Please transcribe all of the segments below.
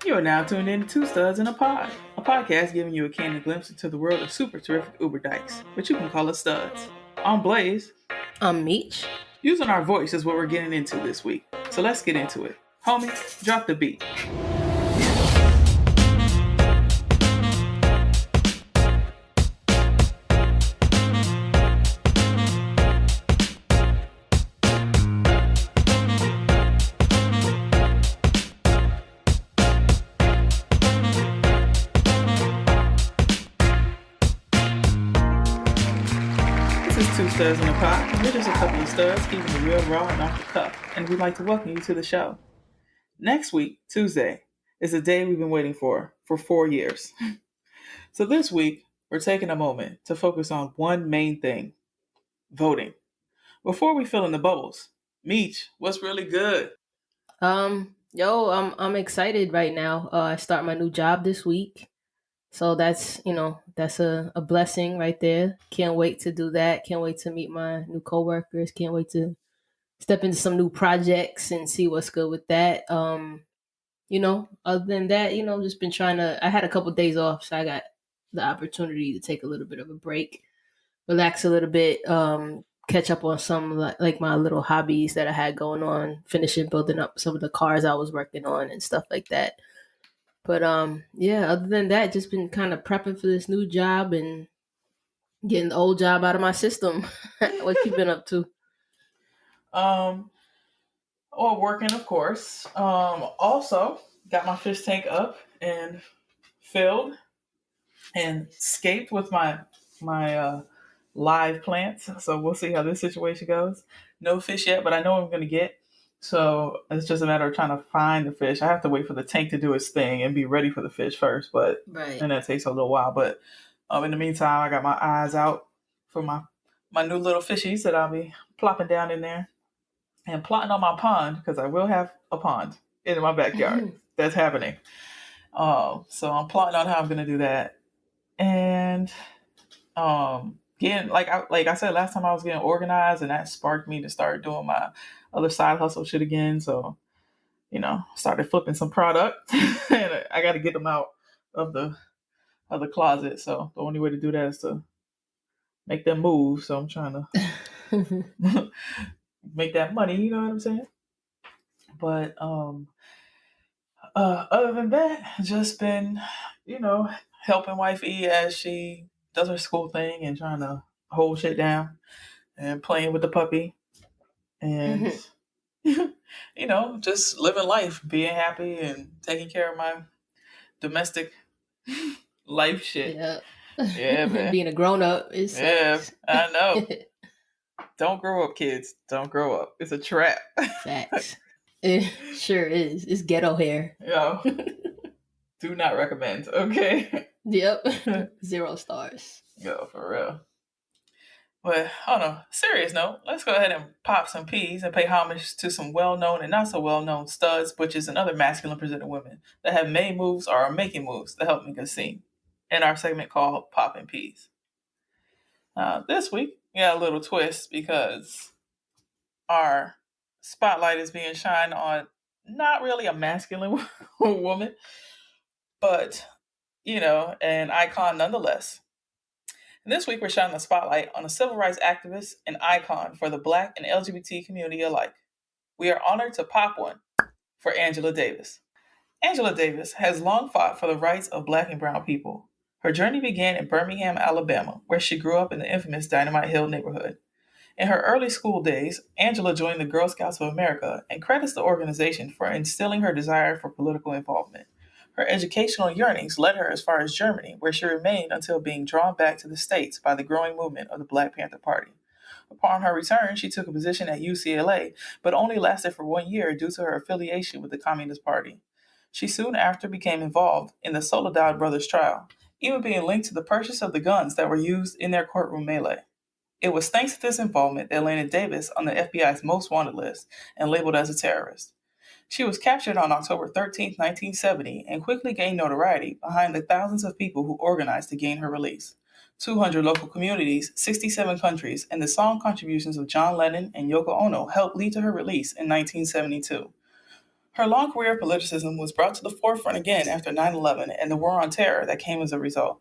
You are now tuned in to Two Studs in a Pod, a podcast giving you a candid glimpse into the world of super terrific Uber dykes, but you can call us studs. I'm Blaze. I'm Meech. Using our voice is what we're getting into this week, so let's get into it. Homie, drop the beat. Two Studs in a Pod. We're just a couple of studs keeping it real raw and off the cuff, and we'd like to welcome you to the show. Next week, Tuesday, is the day we've been waiting for 4 years. So this week, we're taking a moment to focus on one main thing: voting. Before we fill in the bubbles, Meech, what's really good? I'm excited right now. I start my new job this week. So that's a blessing right there. Can't wait to do that. Can't wait to meet my new coworkers. Can't wait to step into some new projects and see what's good with that. Other than that, just been I had a couple of days off, so I got the opportunity to take a little bit of a break, relax a little bit, catch up on some like my little hobbies that I had going on, finishing building up some of the cars I was working on and stuff like that. But other than that, just been kind of prepping for this new job and getting the old job out of my system. What you been up to? Working, of course. Also got my fish tank up and filled and scaped with my live plants. So we'll see how this situation goes. No fish yet, but I know what I'm going to get. So it's just a matter of trying to find the fish. I have to wait for the tank to do its thing and be ready for the fish first, and that takes a little while. But in the meantime, I got my eyes out for my new little fishies that I'll be plopping down in there and plotting on my pond, because I will have a pond in my backyard. That's happening. So I'm plotting on how I'm going to do that. And getting, like I said last time, I was getting organized, and that sparked me to start doing my other side hustle shit again. So, started flipping some product, and I got to get them out of the closet. So the only way to do that is to make them move. So I'm trying to make that money. You know what I'm saying? But other than that, just been, helping wifey as she does her school thing and trying to hold shit down and playing with the puppy and, just living life, being happy and taking care of my domestic life shit. Yeah, man. Being a grown up is I know. Don't grow up, kids. Don't grow up. It's a trap. Facts. It sure is. It's ghetto hair. Yo. Do not recommend, okay? Yep. 0 stars. Yo, for real. But on a serious note, let's go ahead and pop some peas and pay homage to some well-known and not so well-known studs, butches, and other masculine presented women that have made moves or are making moves to help make us seen in our segment called Poppin' Peas. This week, we got a little twist because our spotlight is being shined on not really a masculine woman, but, an icon nonetheless. And this week, we're shining the spotlight on a civil rights activist and icon for the Black and LGBT community alike. We are honored to pop one for Angela Davis. Angela Davis has long fought for the rights of Black and brown people. Her journey began in Birmingham, Alabama, where she grew up in the infamous Dynamite Hill neighborhood. In her early school days, Angela joined the Girl Scouts of America and credits the organization for instilling her desire for political involvement. Her educational yearnings led her as far as Germany, where she remained until being drawn back to the States by the growing movement of the Black Panther Party. Upon her return, she took a position at UCLA, but only lasted for 1 year due to her affiliation with the Communist Party. She soon after became involved in the Soledad brothers' trial, even being linked to the purchase of the guns that were used in their courtroom melee. It was thanks to this involvement that landed Davis on the FBI's most wanted list and labeled as a terrorist. She was captured on October 13, 1970, and quickly gained notoriety behind the thousands of people who organized to gain her release. 200 local communities, 67 countries, and the song contributions of John Lennon and Yoko Ono helped lead to her release in 1972. Her long career of politicism was brought to the forefront again after 9/11 and the war on terror that came as a result.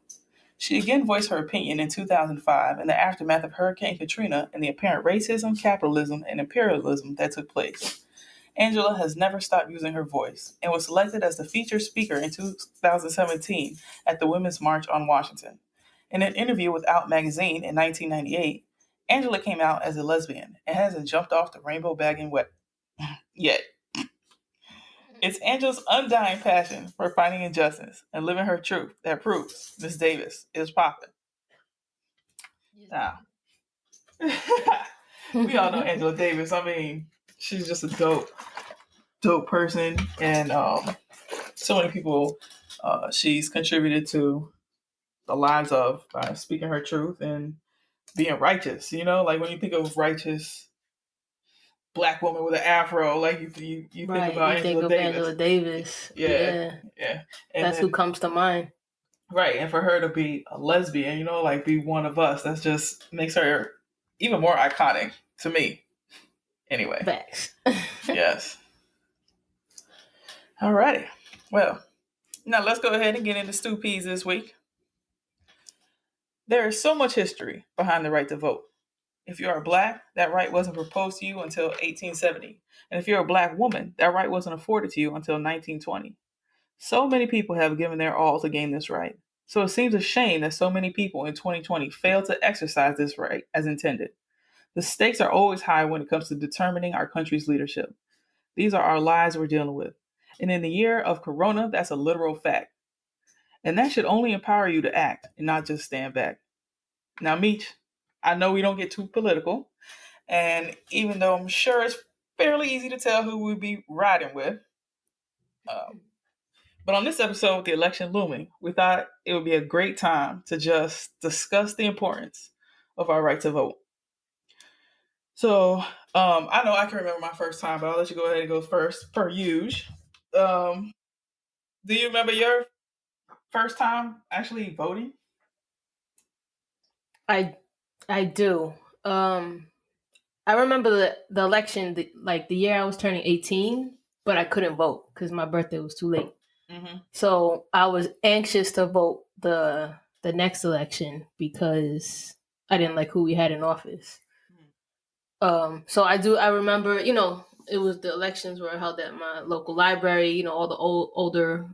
She again voiced her opinion in 2005 in the aftermath of Hurricane Katrina and the apparent racism, capitalism, and imperialism that took place. Angela has never stopped using her voice and was selected as the featured speaker in 2017 at the Women's March on Washington. In an interview with Out magazine in 1998, Angela came out as a lesbian and hasn't jumped off the rainbow bagging yet. It's Angela's undying passion for fighting injustice and living her truth that proves Miss Davis is popping. Now, we all know Angela Davis. I mean, she's just a dope person, and so many people she's contributed to the lives of by speaking her truth and being righteous. You know, like when you think of righteous Black woman with an afro, like you think about Angela Davis. Yeah. And that's who comes to mind. Right, and for her to be a lesbian, you know, like be one of us, that just makes her even more iconic to me. Anyway. Facts. Yes. Alrighty. Well, now let's go ahead and get into Stew Peas this week. There is so much history behind the right to vote. If you are Black, that right wasn't proposed to you until 1870. And if you're a Black woman, that right wasn't afforded to you until 1920. So many people have given their all to gain this right. So it seems a shame that so many people in 2020 fail to exercise this right as intended. The stakes are always high when it comes to determining our country's leadership. These are our lives we're dealing with. And in the year of Corona, that's a literal fact. And that should only empower you to act and not just stand back. Now, Meech, I know we don't get too political. And even though I'm sure it's fairly easy to tell who we'll be riding with, but on this episode with the election looming, we thought it would be a great time to just discuss the importance of our right to vote. So I know I can remember my first time, but I'll let you go ahead and go first, per usual. Do you remember your first time actually voting? I do. I remember the election, the year I was turning 18, but I couldn't vote because my birthday was too late. Mm-hmm. So I was anxious to vote the next election because I didn't like who we had in office. Mm-hmm. So I remember, it was the elections were held at my local library. All the older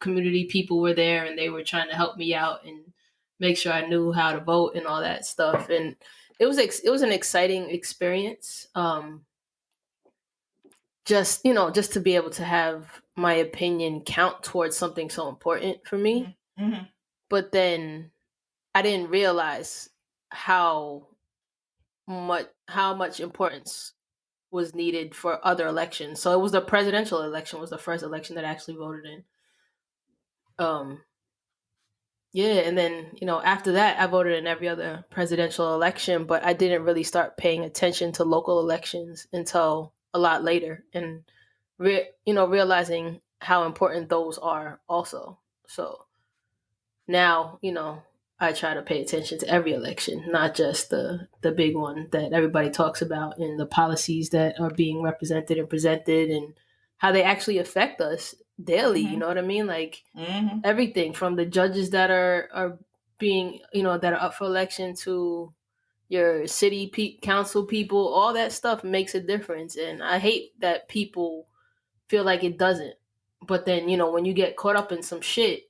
community people were there and they were trying to help me out and make sure I knew how to vote and all that stuff. And it was an exciting experience. Just to be able to have my opinion count towards something so important for me. Mm-hmm. But then I didn't realize how much importance was needed for other elections. So it was the presidential election was the first election that I actually voted in. And then, after that, I voted in every other presidential election, but I didn't really start paying attention to local elections until a lot later and, realizing how important those are also. So now, I try to pay attention to every election, not just the big one that everybody talks about and the policies that are being represented and presented and how they actually affect us daily. Mm-hmm. You know what I mean? Like mm-hmm. everything from the judges that are being, that are up for election to your city council people, all that stuff makes a difference. And I hate that people feel like it doesn't. But then, when you get caught up in some shit,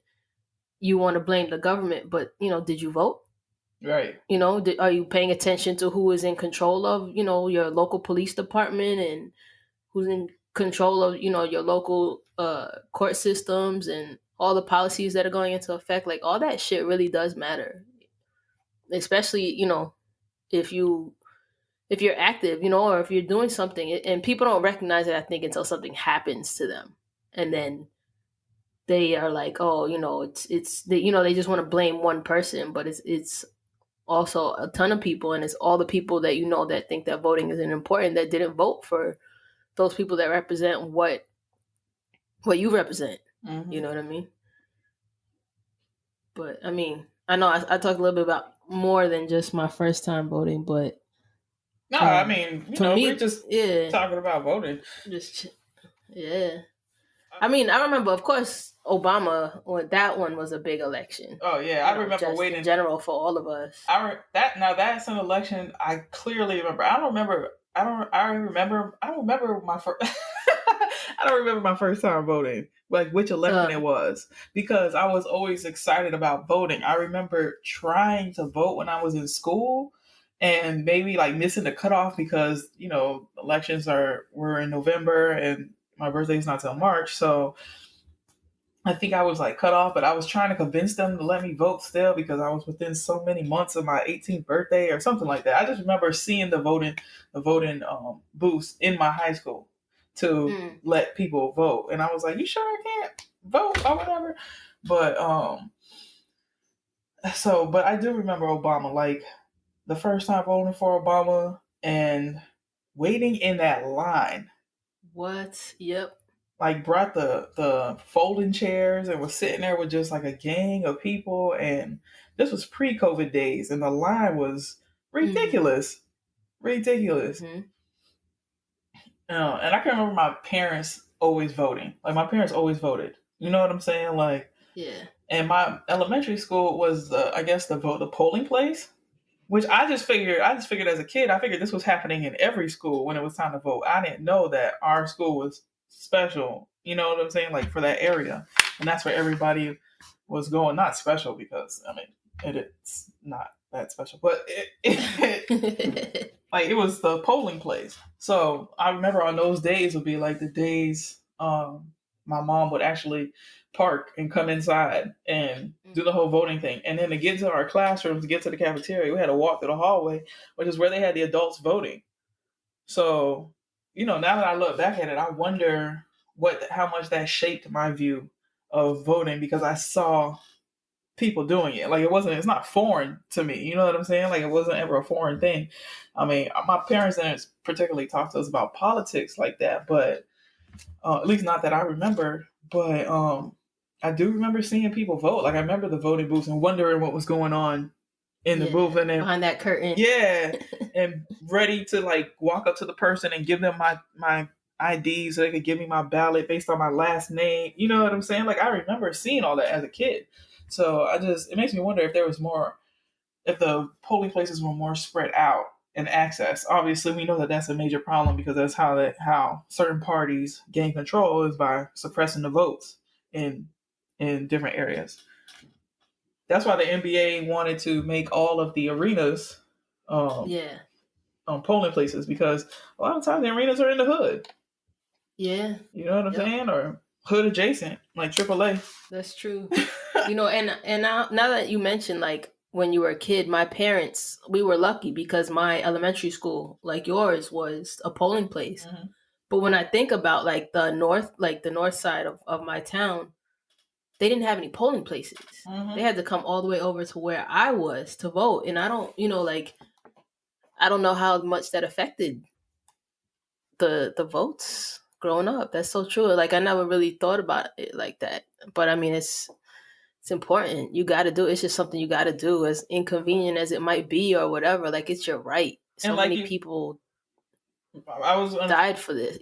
you want to blame the government. But, did you vote? Right. Are you paying attention to who is in control of, your local police department and who's in control of, your local court systems and all the policies that are going into effect? Like all that shit really does matter. Especially, if you're active, or if you're doing something, and people don't recognize it, I think, until something happens to them. And then they are like, oh, it's they just want to blame one person, but it's also a ton of people. And it's all the people that, that think that voting isn't important, that didn't vote for those people that represent what you represent. Mm-hmm. You know what I mean? But I mean, I know I talked a little bit about more than just my first time voting, but no, I mean, we're just talking about voting. Yeah. I mean, I remember, of course, Obama. That one was a big election. Oh yeah, I remember just waiting. in general for all of us. That's an election I clearly remember. I don't remember. I don't. I remember. I don't remember my first. I don't remember my first time voting, like which election it was, because I was always excited about voting. I remember trying to vote when I was in school, and maybe like missing the cutoff because elections were in November and my birthday's not till March, so I think I was like cut off, but I was trying to convince them to let me vote still because I was within so many months of my 18th birthday or something like that. I just remember seeing the voting booths in my high school to let people vote, and I was like, "You sure I can't vote or whatever?" But but I do remember Obama, like the first time voting for Obama and waiting in that line. What? Yep. Like brought the folding chairs and was sitting there with just like a gang of people, and this was pre-COVID days, and the line was ridiculous, ridiculous. And I can remember my parents always voting. Like my parents always voted. You know what I'm saying? Like yeah. And my elementary school was the polling place, which I just figured as a kid, I figured this was happening in every school when it was time to vote. I didn't know that our school was special, you know what I'm saying, like for that area, and that's where everybody was going. Not special because I mean it's not that special, but like it was the polling place. So I remember on those days would be like the days my mom would actually park and come inside and do the whole voting thing, and then to get to our classrooms, to get to the cafeteria, we had to walk through the hallway, which is where they had the adults voting. So now that I look back at it, I wonder how much that shaped my view of voting, because I saw people doing it. Like it's not foreign to me. You know what I'm saying? Like it wasn't ever a foreign thing. I mean, my parents didn't particularly talk to us about politics like that, but at least not that I remember. But I do remember seeing people vote. Like I remember the voting booths and wondering what was going on in the booth, and then behind that curtain. Yeah. And ready to like walk up to the person and give them my ID so they could give me my ballot based on my last name. You know what I'm saying? Like I remember seeing all that as a kid. So it makes me wonder if if the polling places were more spread out in access. Obviously, we know that that's a major problem because that's how certain parties gain control, is by suppressing the votes in different areas. That's why the NBA wanted to make all of the arenas polling places, because a lot of times the arenas are in the hood. Yeah. You know what I'm saying? Or hood adjacent, like AAA. That's true. And now that you mentioned, like, when you were a kid, my parents, we were lucky because my elementary school, like yours, was a polling place. Mm-hmm. But when I think about like the north side of my town, they didn't have any polling places. Mm-hmm. They had to come all the way over to where I was to vote. And I don't, I don't know how much that affected the votes growing up. That's so true. Like I never really thought about it like that. But I mean, it's important. You got to do it. It's just something you got to do, as inconvenient as it might be or whatever. Like it's your right. So many people died for this,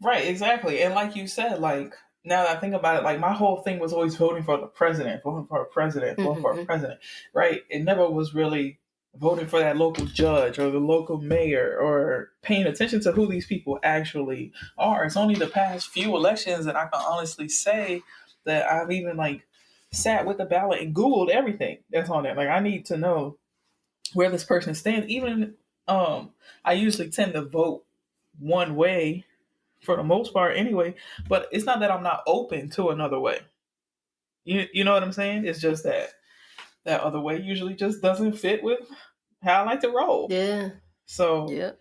Right, exactly. And like you said, like now that I think about it, like my whole thing was always voting for the president, voting for a president, right? It never was really voting for that local judge or the local mayor or paying attention to who these people actually are. It's only the past few elections that I can honestly say that I've even like sat with the ballot and Googled everything that's on it. Like I need to know where this person stands. Even I usually tend to vote one way for the most part anyway, but it's not that I'm not open to another way. You know what I'm saying? It's just that other way usually just doesn't fit with how I like to roll. Yeah. So yeah.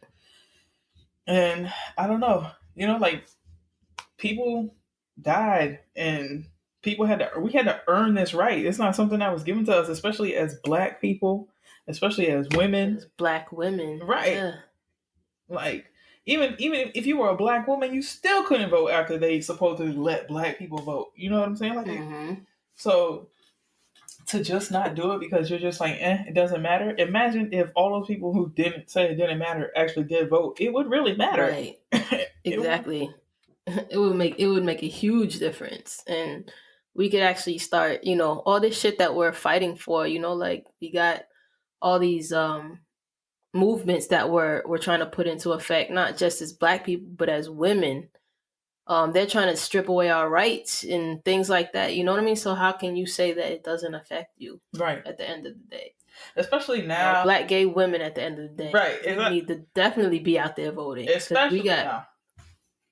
And I don't know, like people died and we had to earn this right. It's not something that was given to us, especially as Black people, especially as women. As Black women. Right. Yeah. Like even if you were a Black woman, you still couldn't vote after they supposedly let Black people vote. You know what I'm saying? Like so to just not do it because you're just like, it doesn't matter. Imagine if all those people who didn't say it didn't matter actually did vote. It would really matter. Right. Exactly. it would make a huge difference, and we could actually start, all this shit that we're fighting for, like we got all these movements that we're trying to put into effect, not just as black people but as women. They're trying to strip away our rights and things like that, you know what I mean? So how can you say that it doesn't affect you Right. at the end of the day? Especially now, black gay women at the end of the day, right? We need to definitely be out there voting, because Especially we got now.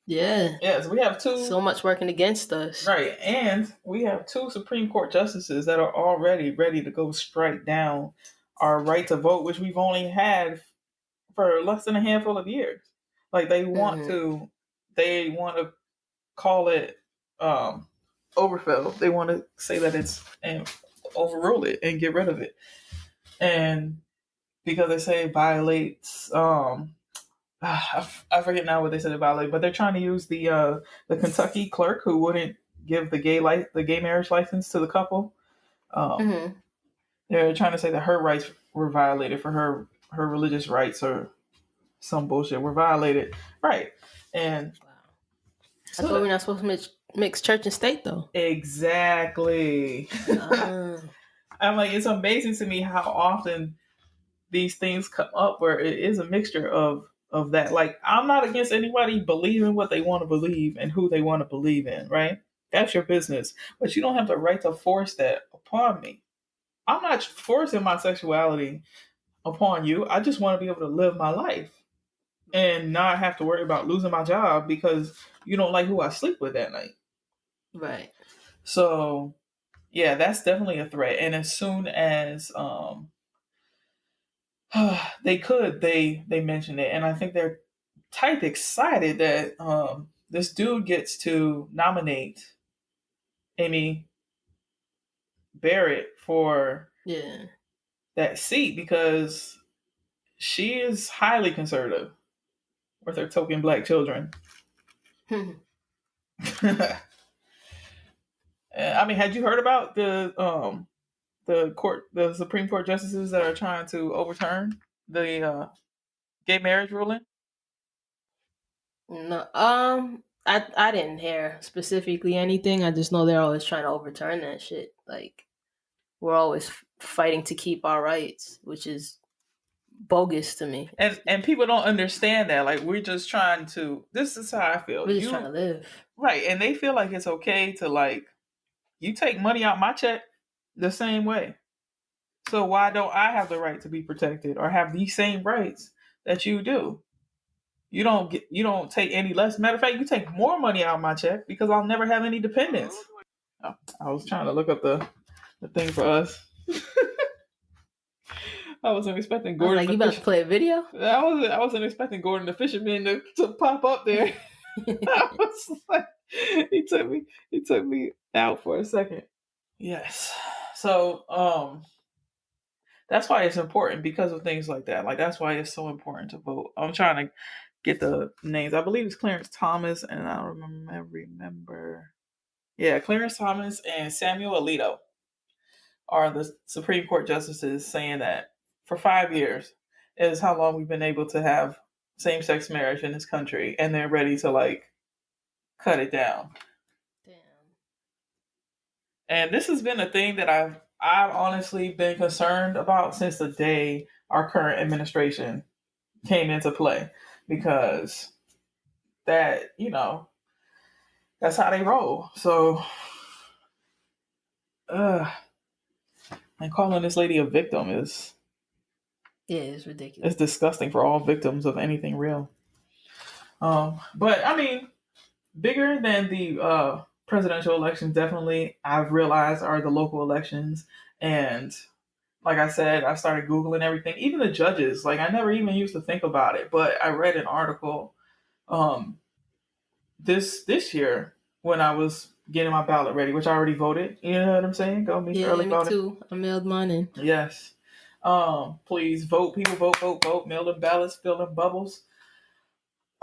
yeah, Yes, we have so much working against us. Right, and we have 2 Supreme Court justices that are already ready to go strike down our right to vote, which we've only had for less than a handful of years. Like they want to call it overfill. They want to say that it's and overrule it and get rid of it, and because they say it violates I forget now what they said it violated, but they're trying to use the Kentucky clerk who wouldn't give the gay marriage license to the couple. They're trying to say that her rights were violated for her religious rights or some bullshit were violated, right? And I thought we're not supposed to mix church and state, though. Exactly. I'm like, it's amazing to me how often these things come up where it is a mixture of that. Like, I'm not against anybody believing what they want to believe and who they want to believe in, right? That's your business. But you don't have the right to force that upon me. I'm not forcing my sexuality upon you. I just want to be able to live my life and not have to worry about losing my job because you don't like who I sleep with that night. Right. So, yeah, that's definitely a threat. And as soon as they mentioned it, and I think they're type excited that this dude gets to nominate Amy Barrett for that seat because she is highly conservative with her token black children. I mean, had you heard about the Supreme Court justices that are trying to overturn the gay marriage ruling? No, I didn't hear specifically anything. I just know they're always trying to overturn that shit. Like, we're always fighting to keep our rights, which is bogus to me. And people don't understand that. Like, we're just trying to. This is how I feel. We're just trying to live, right? And they feel like it's okay to like, you take money out my check the same way. So why don't I have the right to be protected or have these same rights that you do? You don't take any less. Matter of fact, you take more money out of my check because I'll never have any dependents. Oh, I was trying to look up the thing for us. I wasn't expecting Gordon. Like, you about to play a video? I wasn't expecting Gordon the Fisherman to pop up there. I was like, he took me out for a second. Yes. So that's why it's important because of things like that. Like, that's why it's so important to vote. I'm trying to get the names. I believe it's Clarence Thomas, and I don't remember. Yeah, Clarence Thomas and Samuel Alito are the Supreme Court justices saying that for 5 years is how long we've been able to have same-sex marriage in this country, and they're ready to like cut it down. Damn. And this has been a thing that I've honestly been concerned about since the day our current administration came into play, because that, that's how they roll. So, and calling this lady a victim is, it's ridiculous. It's disgusting for all victims of anything real. But I mean, bigger than the presidential elections, definitely, I've realized, are the local elections. And like I said, I started Googling everything, even the judges. Like, I never even used to think about it, but I read an article this year when I was getting my ballot ready, which I already voted. You know what I'm saying? Go me early voting. Too. I mailed mine in. Yes. Please vote. People vote. Mail them ballots, fill them bubbles.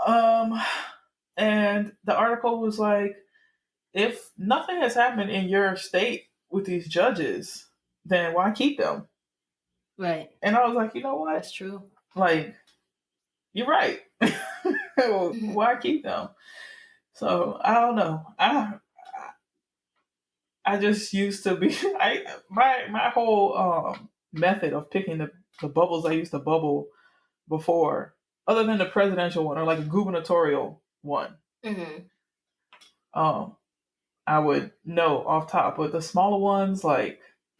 And the article was like, if nothing has happened in your state with these judges, then why keep them? Right. And I was like, you know what? That's true. Like, you're right. Why keep them? So I don't know. I just used to be my whole method of picking the bubbles I used to bubble before, other than the presidential one or like a gubernatorial one. Mm-hmm. Um, I would know off top, but the smaller ones like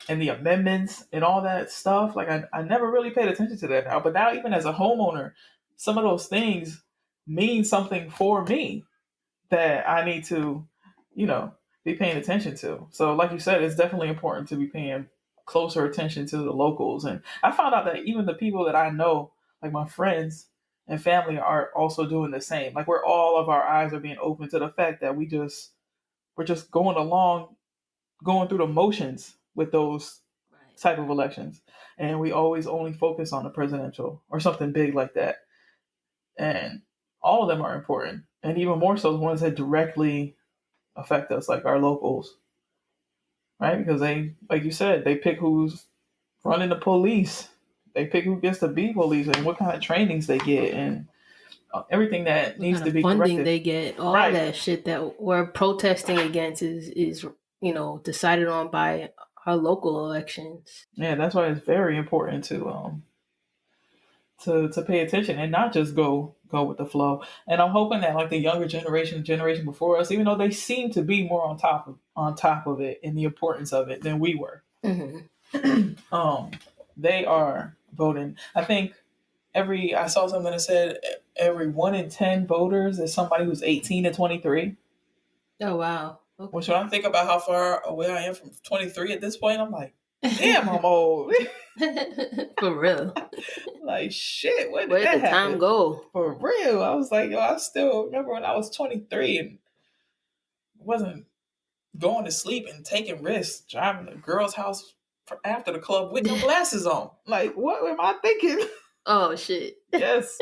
and the amendments and all that stuff, like I never really paid attention to that now. But now even as a homeowner, some of those things mean something for me that I need to, you know, be paying attention to. So, like you said, it's definitely important to be paying closer attention to the locals. And I found out that even the people that I know, like my friends and family, are also doing the same. Like we're all of our eyes are being open to the fact that we're just going along, going through the motions with those Right. type of elections, and we always only focus on the presidential or something big like that. And all of them are important, and even more so the ones that directly affect us, like our locals, right? Because they, like you said, they pick who's running the police, they pick who gets to be police, and what kind of trainings they get, and everything that What needs kind to of be funding corrected. they get, all Right. that shit that we're protesting against is decided on by our local elections. Yeah, that's why it's very important to pay attention and not just go with the flow. And I'm hoping that like the younger generation before us, even though they seem to be more on top of it and the importance of it than we were, Mm-hmm. um, they are voting. I think I saw something that said every 1 in 10 voters is somebody who's 18 to 23. Oh wow. Which Okay. when I think about how far away I am from 23 at this point, I'm like, damn, I'm old. For real. Like shit, when did Where that did the time happen? go? For real. I was like, yo, I still remember when I was 23 and wasn't going to sleep and taking risks, driving to a girl's house after the club with no glasses on. Like, what am I thinking? Oh shit. Yes,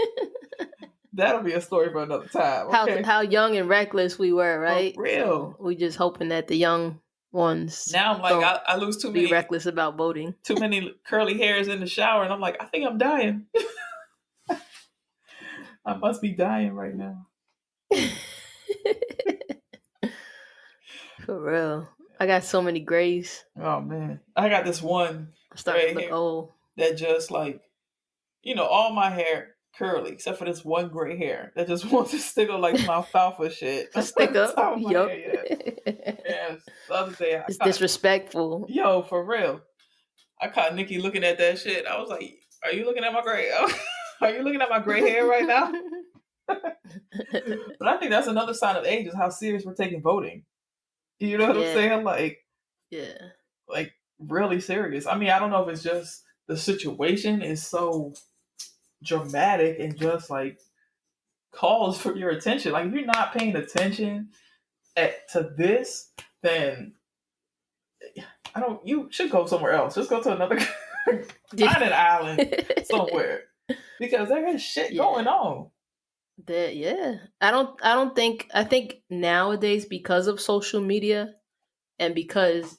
that'll be a story for another time. Okay, How young and reckless we were, for right? So real. we just hoping that the young ones Now I'm like, don't I lose be reckless about voting. too many curly hairs in the shower, and I'm like, I think I'm dying. I must be dying right now. For real. I got so many grays. Oh man, I got this one I'm starting to gray look hair old. that just like all my hair curly except for this one gray hair that just wants to stick on like some alfalfa shit on To stick the up. top of my Yup. hair. Yes, yes. The other day I It's caught disrespectful. for real. I caught Nikki looking at that shit. I was like, "Are you looking at my gray? Are you looking at my gray hair right now?" But I think that's another sign of age is how serious we're taking voting. You know what I'm Yeah. saying? Yeah. Like really serious. I mean, I don't know if it's just the situation is so dramatic and just like calls for your attention. Like if you're not paying attention to this, then I don't. You should go somewhere else. Just go to another find an island somewhere because there is shit going on. Yeah. I think nowadays because of social media and because,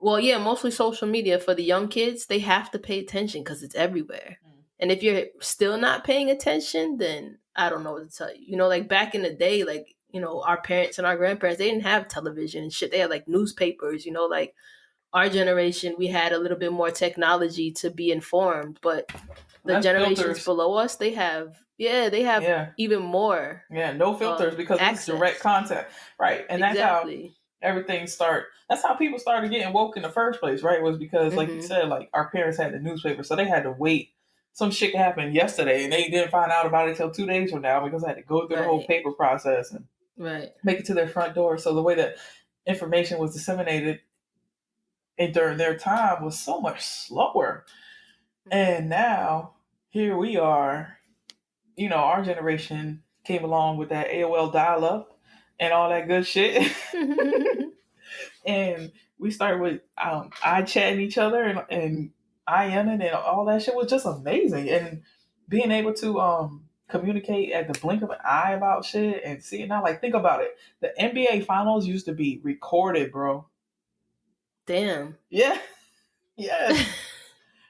well, yeah, mostly social media for the young kids, they have to pay attention because it's everywhere. And if you're still not paying attention, then I don't know what to tell you. Like back in the day, like, our parents and our grandparents, they didn't have television and shit. They had like newspapers, like our generation, we had a little bit more technology to be informed, but the That's generations filters. below us, they have even more no filters because it's direct contact, right? And that's how everything start. That's how people started getting woke in the first place, right? Was because, like you said, like our parents had the newspaper, so they had to wait. Some shit happened yesterday, and they didn't find out about it till 2 days from now because I had to go through the whole paper process and make it to their front door. So the way that information was disseminated and during their time was so much slower. And now here we are, our generation came along with that AOL dial up and all that good shit. And we started with I chatting each other and IMing and all that shit was just amazing. And being able to communicate at the blink of an eye about shit and see it now. Like think about it. The NBA finals used to be recorded, bro. Damn. Yeah. Yeah.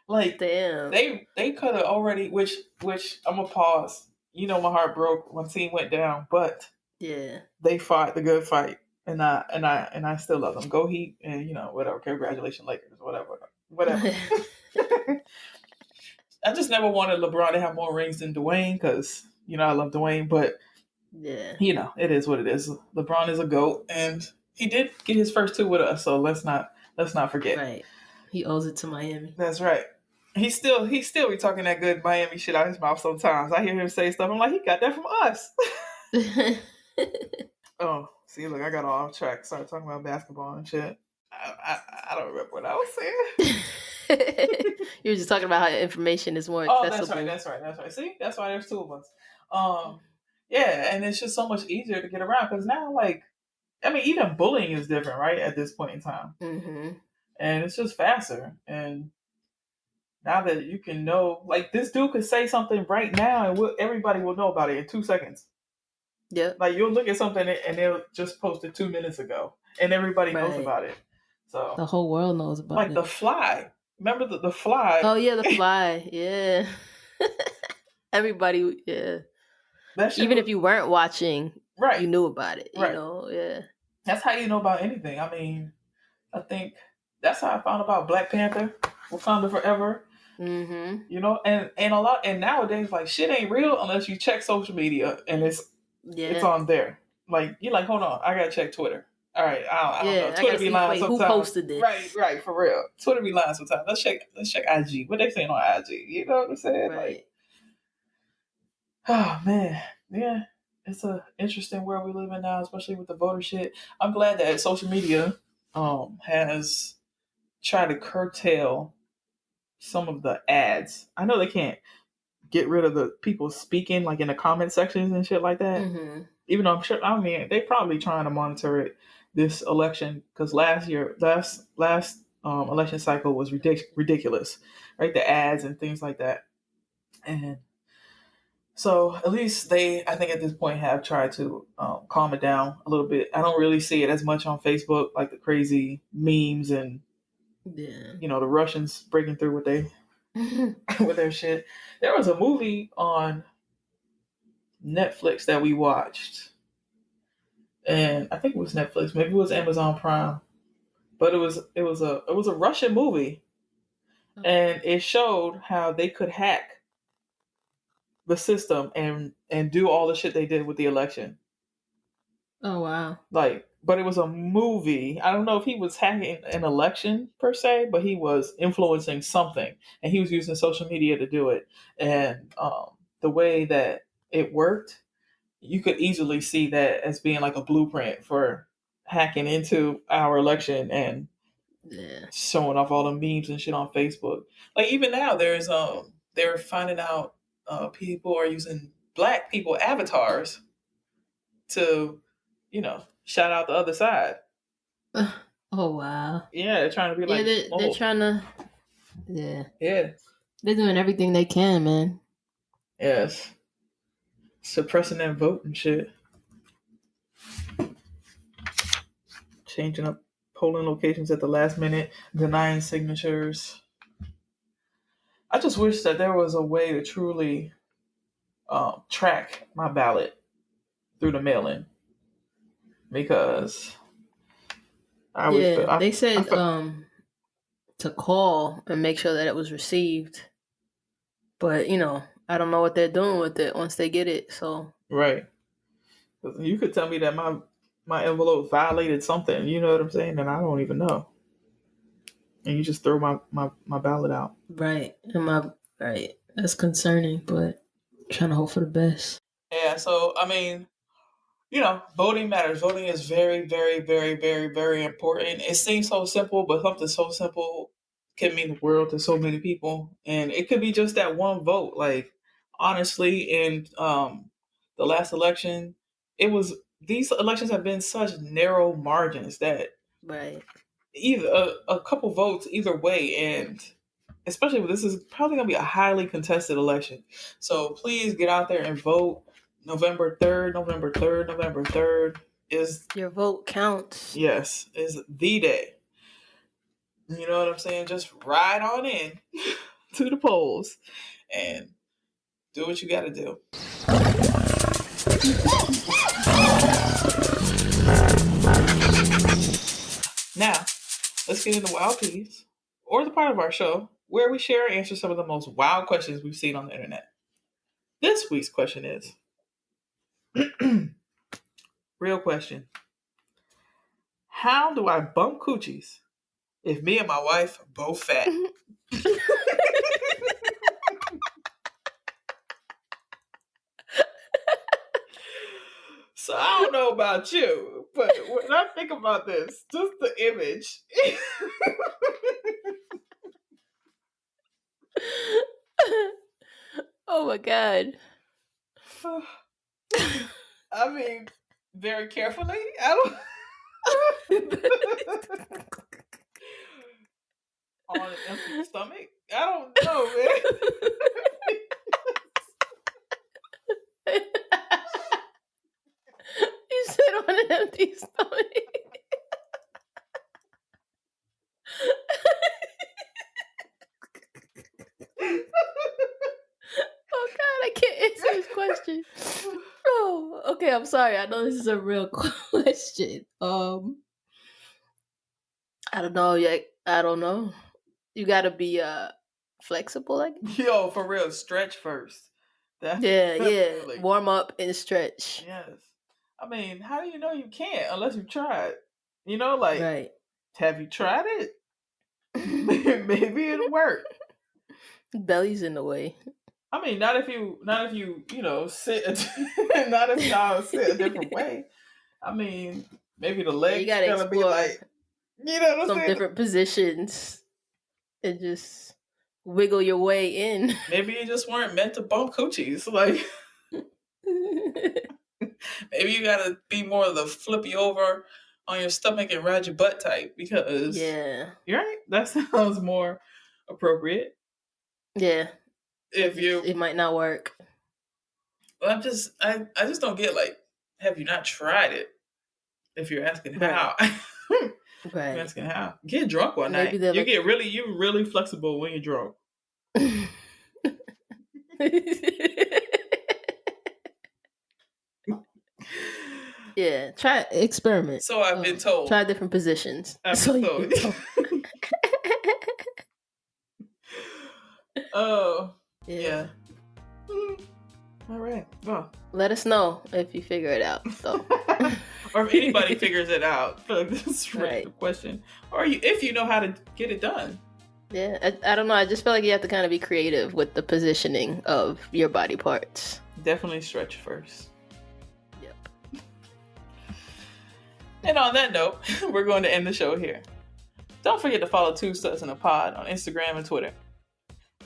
Like damn. They could have already which I'm gonna pause. My heart broke when team went down, but Yeah. They fought the good fight, and I still love them. Go Heat, and whatever. Congratulations, Lakers, whatever. I just never wanted LeBron to have more rings than Dwayne because I love Dwayne, but Yeah. it is what it is. LeBron is a GOAT, and he did get his first 2 with us, so let's not forget. Right. He owes it to Miami. That's right. He still be talking that good Miami shit out his mouth sometimes. I hear him say stuff. I'm like, he got that from us. Oh, see, look, I got off track. Started talking about basketball and shit. I don't remember what I was saying. You were just talking about how information is more accessible. Oh, that's right. See, that's why there's 2 of us. Yeah, and it's just so much easier to get around because now, even bullying is different, right? At this point in time, and it's just faster. And now that you can know, this dude could say something right now, and everybody will know about it in 2 seconds. Yeah. You'll look at something and they'll just post it 2 minutes ago, and everybody knows about it. So the whole world knows about it. The Fly. Remember the Fly? Oh yeah, the Fly. Yeah. Everybody. Yeah. Even if you weren't watching, right, you knew about it. Right. Yeah. That's how you know about anything. I mean, I think that's how I found about Black Panther, Wakanda Forever. Mm-hmm. And nowadays, shit ain't real unless you check social media and it's on there. You're like, hold on, I gotta check Twitter. All right, I don't know. Twitter be lying sometimes. Who posted this? Right, for real. Twitter be lying sometimes. Let's check IG. What they saying on IG? You know what I'm saying? Right. Oh man, yeah, it's a interesting world we live in now, especially with the voter shit. I'm glad that social media has tried to curtail some of the ads. I know they can't get rid of the people speaking in the comment sections and shit like that. Mm-hmm. Even though I'm sure, they're probably trying to monitor it this election because last election cycle was ridiculous, right? The ads and things like that. And so at least I think at this point have tried to calm it down a little bit. I don't really see it as much on Facebook, the crazy memes and the Russians breaking through with their shit. There was a movie on Netflix that we watched, and I think it was Netflix, maybe it was Amazon Prime, but it was a Russian movie, and it showed how they could hack the system and do all the shit they did with the election. Oh wow. But it was a movie. I don't know if he was hacking an election per se, but he was influencing something, and he was using social media to do it. And the way that it worked, you could easily see that as being a blueprint for hacking into our election and showing off all the memes and shit on Facebook. Even now, there's they're finding out people are using Black people avatars to, shout out the other side. Oh wow. Yeah, they're trying to be they're trying to. Yeah. They're doing everything they can, man. Yes. Suppressing that vote and shit. Changing up polling locations at the last minute, denying signatures. I just wish that there was a way to truly track my ballot through the mail-in, because they said to call and make sure that it was received, but I don't know what they're doing with it once they get it. So right, you could tell me that my envelope violated something, you know what I'm saying, and I don't even know, and you just throw my ballot out. Right, that's concerning, but I'm trying to hope for the best. Yeah, so voting matters. Voting is very, very, very, very, very important. It seems so simple, but something so simple can mean the world to so many people. And it could be just that one vote. Honestly, in the last election, these elections have been such narrow margins that either a couple votes either way, and especially this is probably going to be a highly contested election. So please get out there and vote. November 3rd is... Your vote counts. Yes, is the day. You know what I'm saying? Just ride on in to the polls and do what you got to do. Now, let's get into Wild Peas, or the part of our show where we share and answer some of the most wild questions we've seen on the internet. This week's question is real question. How do I bump coochies if me and my wife are both fat? So I don't know about you, but when I think about this, just the image. Oh my God. I mean, very carefully. I don't. On an empty stomach? I don't know, man. You said on an empty stomach. Oh God, I can't answer this question. Oh, okay. I'm sorry. I know this is a real question. I don't know. I don't know. You gotta be flexible, I guess. Yo, for real, stretch first. Yeah. Warm up and stretch. Yes. I mean, how do you know you can't unless you tried? You know, like, right. Have you tried it? Maybe it'll work. Belly's in the way. I mean, not if you sit. Not if y'all sit a different way. I mean, maybe the legs gotta be like, what I'm some saying? Different positions, and just wiggle your way in. Maybe you just weren't meant to bump coochies. Like, maybe you gotta be more of the flip you over on your stomach and ride your butt type, because you're right. That sounds more appropriate. Yeah. It might not work. Well, I just don't get, like, have you not tried it? If you're asking how. Right. You're asking how. Get drunk one night. You're really flexible when you're drunk. Yeah, experiment. So I've been told. Try different positions. I've been told. Oh, yeah. All right. Well, let us know if you figure it out. So. Or if anybody figures it out. I feel like this is a question. Or if you know how to get it done. Yeah, I don't know. I just feel like you have to kind of be creative with the positioning of your body parts. Definitely stretch first. Yep. And on that note, we're going to end the show here. Don't forget to follow Two Studs in a Pod on Instagram and Twitter.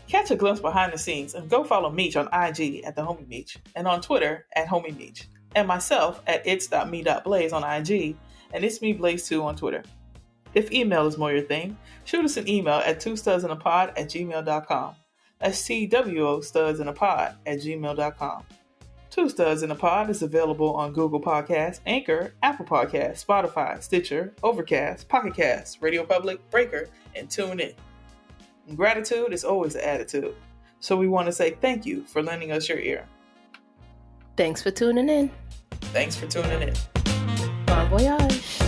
Catch a glimpse behind the scenes and go follow Meech on IG at the Homie Meech and on Twitter at Homie Meech, and myself at its.me.blaze on IG and it's me Blaze 2 on Twitter. If email is more your thing, shoot us an email at twostudsinapod@gmail.com. That's TWOstudsinapod@gmail.com. Two Studs in a Pod is available on Google Podcasts, Anchor, Apple Podcasts, Spotify, Stitcher, Overcast, Pocket Casts, Radio Public, Breaker, and TuneIn. Gratitude is always an attitude. So we want to say thank you for lending us your ear. Thanks for tuning in. Thanks for tuning in. Bon voyage.